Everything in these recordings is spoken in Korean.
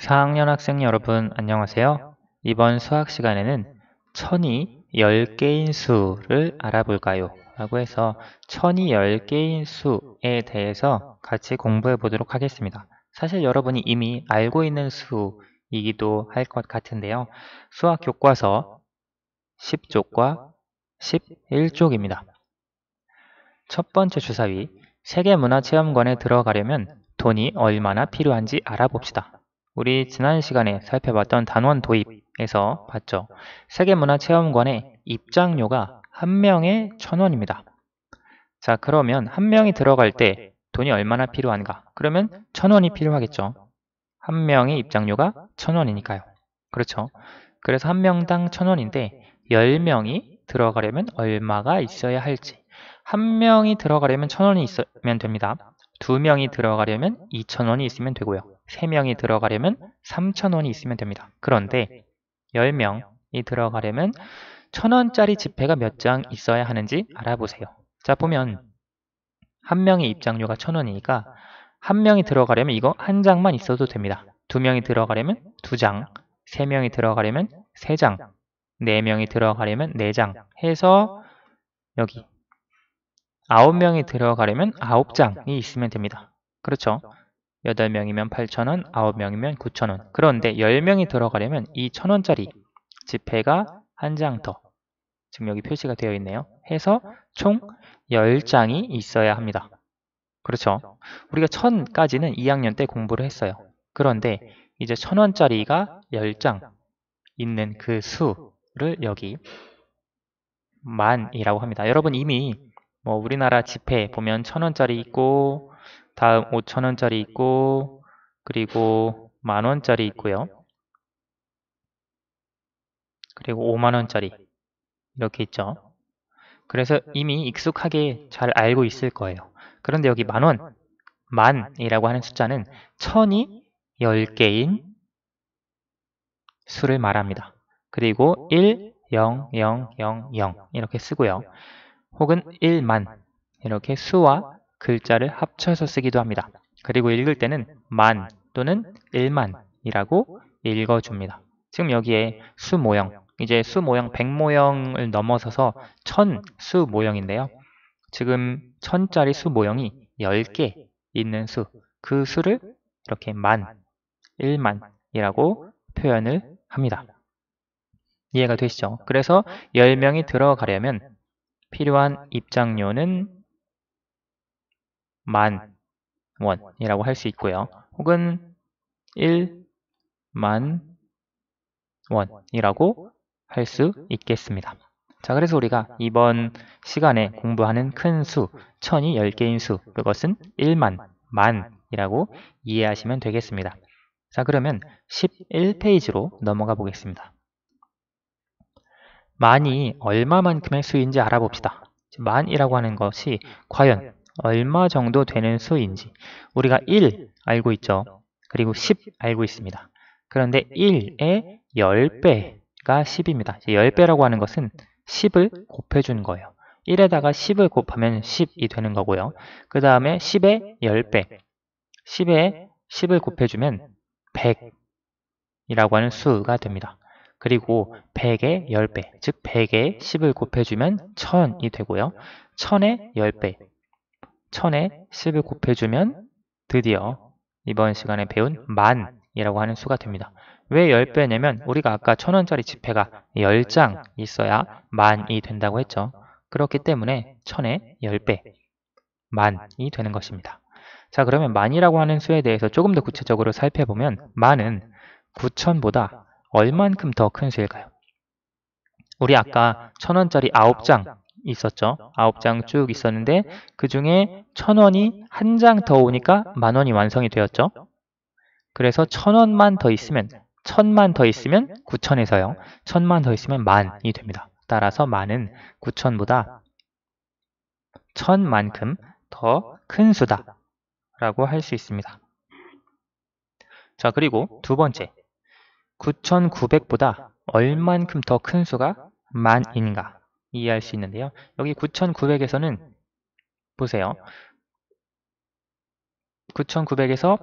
4학년 학생 여러분 안녕하세요. 이번 수학 시간에는 천이 10개인 수를 알아볼까요? 라고 해서 천이 10개인 수에 대해서 같이 공부해 보도록 하겠습니다. 사실 여러분이 이미 알고 있는 수이기도 할 것 같은데요. 수학 교과서 10쪽과 11쪽입니다. 첫 번째 주사위, 세계문화체험관에 들어가려면 돈이 얼마나 필요한지 알아봅시다. 우리 지난 시간에 살펴봤던 단원 도입에서 봤죠. 세계문화체험관의 입장료가 한 명에 1,000원입니다. 자, 그러면 한 명이 들어갈 때 돈이 얼마나 필요한가? 그러면 1,000원이 필요하겠죠. 한 명의 입장료가 1,000원이니까요. 그렇죠. 그래서 한 명당 1,000원인데 10명이 들어가려면 얼마가 있어야 할지. 한 명이 들어가려면 1,000원이 있으면 됩니다. 2명이 들어가려면 2,000원이 있으면 되고요. 3명이 들어가려면 3,000원이 있으면 됩니다. 그런데 10명이 들어가려면 1,000원짜리 지폐가 몇 장 있어야 하는지 알아보세요. 자, 보면 한 명의 입장료가 1,000원이니까 한 명이 들어가려면 이거 한 장만 있어도 됩니다. 2명이 들어가려면 2장, 3명이 들어가려면 3장, 4명이 들어가려면 4장 해서 여기 9명이 들어가려면 9장이 있으면 됩니다. 그렇죠? 8명이면 8,000원, 9명이면 9,000원. 그런데 10명이 들어가려면 이 1,000원짜리 지폐가 한 장 더, 지금 여기 표시가 되어 있네요. 해서 총 10장이 있어야 합니다. 그렇죠? 우리가 1,000까지는 2학년 때 공부를 했어요. 그런데 이제 1,000원짜리가 10장 있는 그 수를 여기 만이라고 합니다. 여러분 이미 뭐 우리나라 지폐 보면 1,000원짜리 있고 다음 5,000원짜리 있고 그리고 10,000원짜리 있고요. 그리고 50,000원짜리 이렇게 있죠. 그래서 이미 익숙하게 잘 알고 있을 거예요. 그런데 여기 만원, 만이라고 하는 숫자는 1,000이 10개인 수를 말합니다. 그리고 1, 0, 0, 0, 0 이렇게 쓰고요. 혹은 1만 이렇게 수와 글자를 합쳐서 쓰기도 합니다. 그리고 읽을 때는 만 또는 1만이라고 읽어줍니다. 지금 여기에 수 모형, 이제 수 모형 100 모형을 넘어서서 1,000 수 모형인데요. 지금 1,000짜리 수 모형이 10개 있는 수, 그 수를 이렇게 만, 1만이라고 표현을 합니다. 이해가 되시죠? 그래서 10명이 들어가려면 필요한 입장료는 10,000원이라고 할 수 있고요. 혹은 1만 원이라고 할 수 있겠습니다. 자, 그래서 우리가 이번 시간에 공부하는 큰 수, 1,000이 10개인 수, 그것은 1만, 만이라고 이해하시면 되겠습니다. 자, 그러면 11페이지로 넘어가 보겠습니다. 만이 얼마만큼의 수인지 알아봅시다. 만이라고 하는 것이 과연 얼마 정도 되는 수인지. 우리가 1 알고 있죠. 그리고 10 알고 있습니다. 그런데 1의 10배가 10입니다. 10배라고 하는 것은 10을 곱해준 거예요. 1에다가 10을 곱하면 10이 되는 거고요. 그 다음에 10의 10배, 10에 10을 곱해주면 100이라고 하는 수가 됩니다. 그리고 100의 10배, 즉 100에 10을 곱해주면 1000이 되고요. 1000의 10배, 1000에 10을 곱해주면 드디어 이번 시간에 배운 만이라고 하는 수가 됩니다. 왜 10배냐면 우리가 아까 1,000원짜리 지폐가 10장 있어야 만이 된다고 했죠. 그렇기 때문에 1000의 10배, 만이 되는 것입니다. 자, 그러면 만이라고 하는 수에 대해서 조금 더 구체적으로 살펴보면 만은 9,000보다 얼만큼 더 큰 수일까요? 우리 아까 1,000원짜리 9장 있었죠? 9장 쭉 있었는데 그 중에 1,000원이 한 장 더 오니까 만원이 완성이 되었죠? 그래서 1,000원만 더 있으면 1,000만 더 있으면 9,000에서요. 1,000만 더 있으면 만이 됩니다. 따라서 만은 9,000보다 1,000만큼 더 큰 수다 라고 할 수 있습니다. 자, 그리고 두 번째 9,900보다 얼만큼 더 큰 수가 만인가 이해할 수 있는데요. 여기 9,900에서는 보세요. 9,900에서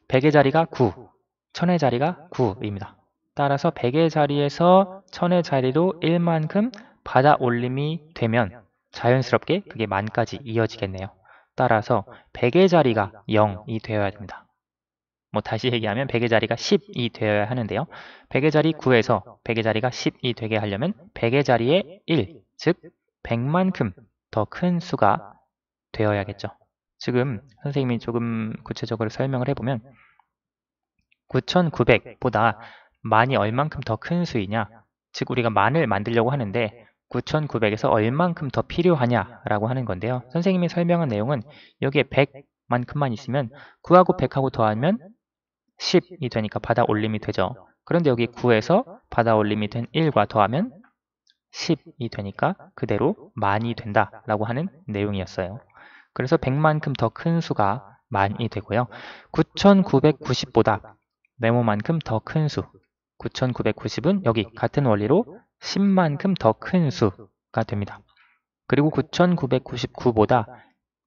100의 자리가 9, 1000의 자리가 9입니다. 따라서 100의 자리에서 1000의 자리로 1만큼 받아 올림이 되면 자연스럽게 그게 만까지 이어지겠네요. 따라서 100의 자리가 0이 되어야 됩니다. 다시 얘기하면 100의 자리가 10이 되어야 하는데요. 100의 자리 9에서 100의 자리가 10이 되게 하려면 100의 자리에 1, 즉 100만큼 더 큰 수가 되어야겠죠. 지금 선생님이 조금 구체적으로 설명을 해보면 9900보다 만이 얼만큼 더 큰 수이냐, 즉 우리가 만을 만들려고 하는데 9900에서 얼만큼 더 필요하냐라고 하는 건데요. 선생님이 설명한 내용은 여기에 100만큼만 있으면 9하고 100하고 더하면 10이 되니까 받아 올림이 되죠. 그런데 여기 9에서 받아 올림이 된 1과 더하면 10이 되니까 그대로 만이 된다라고 하는 내용이었어요. 그래서 100만큼 더 큰 수가 만이 되고요. 9990보다 네모만큼 더 큰 수, 9990은 여기 같은 원리로 10만큼 더 큰 수가 됩니다. 그리고 9999보다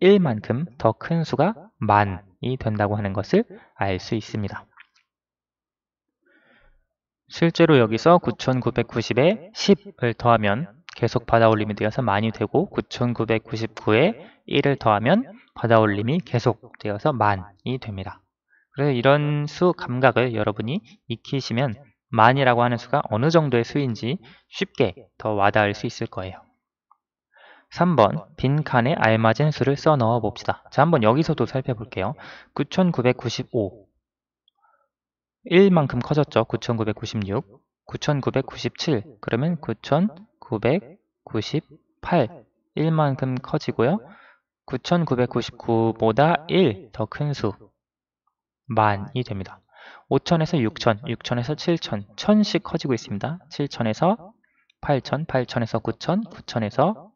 1만큼 더 큰 수가 만이 된다고 하는 것을 알 수 있습니다. 실제로 여기서 9990에 10을 더하면 계속 받아올림이 되어서 만이 되고 9999에 1을 더하면 받아올림이 계속 되어서 만이 됩니다. 그래서 이런 수 감각을 여러분이 익히시면 만이라고 하는 수가 어느 정도의 수인지 쉽게 더 와닿을 수 있을 거예요. 3번 빈칸에 알맞은 수를 써 넣어 봅시다. 자, 한번 여기서도 살펴볼게요. 9995 1만큼 커졌죠. 9996 9997 그러면 9998 1만큼 커지고요. 9999보다 1 더 큰 수 만이 됩니다. 5000에서 6000, 6000에서 7000, 1000씩 커지고 있습니다. 7000에서 8000, 8000에서 9000, 9000에서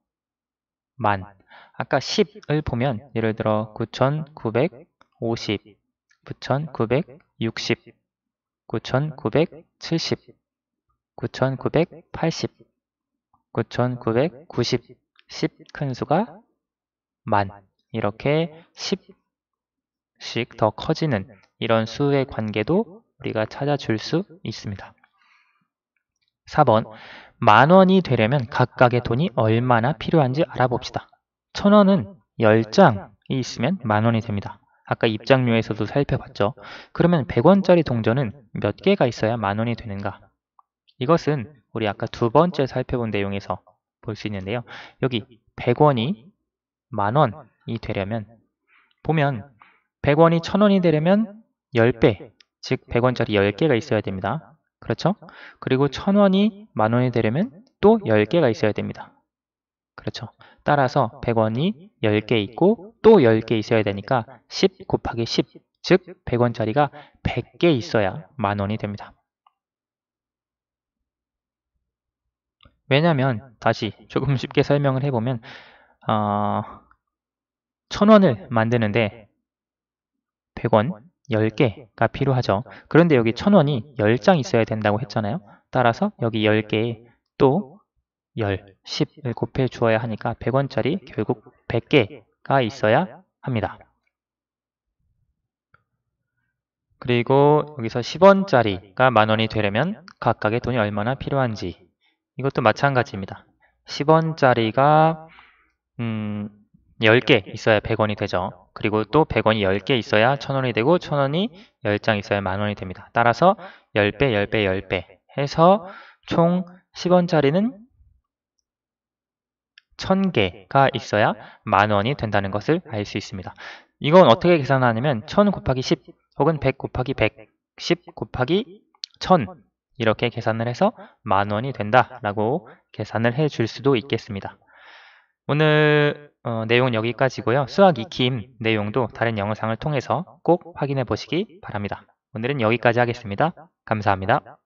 만. 아까 10을 보면 예를 들어 9950, 9960, 9970, 9980, 9990, 10 큰 수가 만. 이렇게 10씩 더 커지는 이런 수의 관계도 우리가 찾아줄 수 있습니다. 4번 만원이 되려면 각각의 돈이 얼마나 필요한지 알아봅시다. 1000원은 10장이 있으면 만원이 됩니다. 아까 입장료에서도 살펴봤죠. 그러면 100원짜리 동전은 몇 개가 있어야 만원이 되는가? 이것은 우리 아까 두 번째 살펴본 내용에서 볼 수 있는데요. 여기 100원이 만원이 되려면 보면 100원이 1000원이 되려면 10배, 즉 100원짜리 10개가 있어야 됩니다. 그렇죠? 그리고 1000원이 만원이 되려면 또 10개가 있어야 됩니다. 그렇죠? 따라서 100원이 10개 있고 또 10개 있어야 되니까 10 곱하기 10, 즉 100원짜리가 100개 있어야 만원이 됩니다. 왜냐하면 다시 조금 쉽게 설명을 해보면 1000원을 만드는데 100원 10개가 필요하죠. 그런데 여기 1000원이 10장 있어야 된다고 했잖아요. 따라서 여기 10개에 또 10을 곱해 주어야 하니까 100원짜리 결국 100개가 있어야 합니다. 그리고 여기서 10원짜리가 만원이 되려면 각각의 돈이 얼마나 필요한지 이것도 마찬가지입니다. 10원짜리가 10개 있어야 100원이 되죠. 그리고 또 100원이 10개 있어야 1000원이 되고 1000원이 10장 있어야 만원이 됩니다. 따라서 10배, 10배, 10배 해서 총 10원짜리는 1000개가 있어야 만원이 된다는 것을 알 수 있습니다. 이건 어떻게 계산하냐면 1000 곱하기 10 혹은 100 곱하기 100, 10 곱하기 1000 이렇게 계산을 해서 만원이 된다라고 계산을 해줄 수도 있겠습니다. 오늘 내용은 여기까지고요. 수학 익힘 내용도 다른 영상을 통해서 꼭 확인해 보시기 바랍니다. 오늘은 여기까지 하겠습니다. 감사합니다.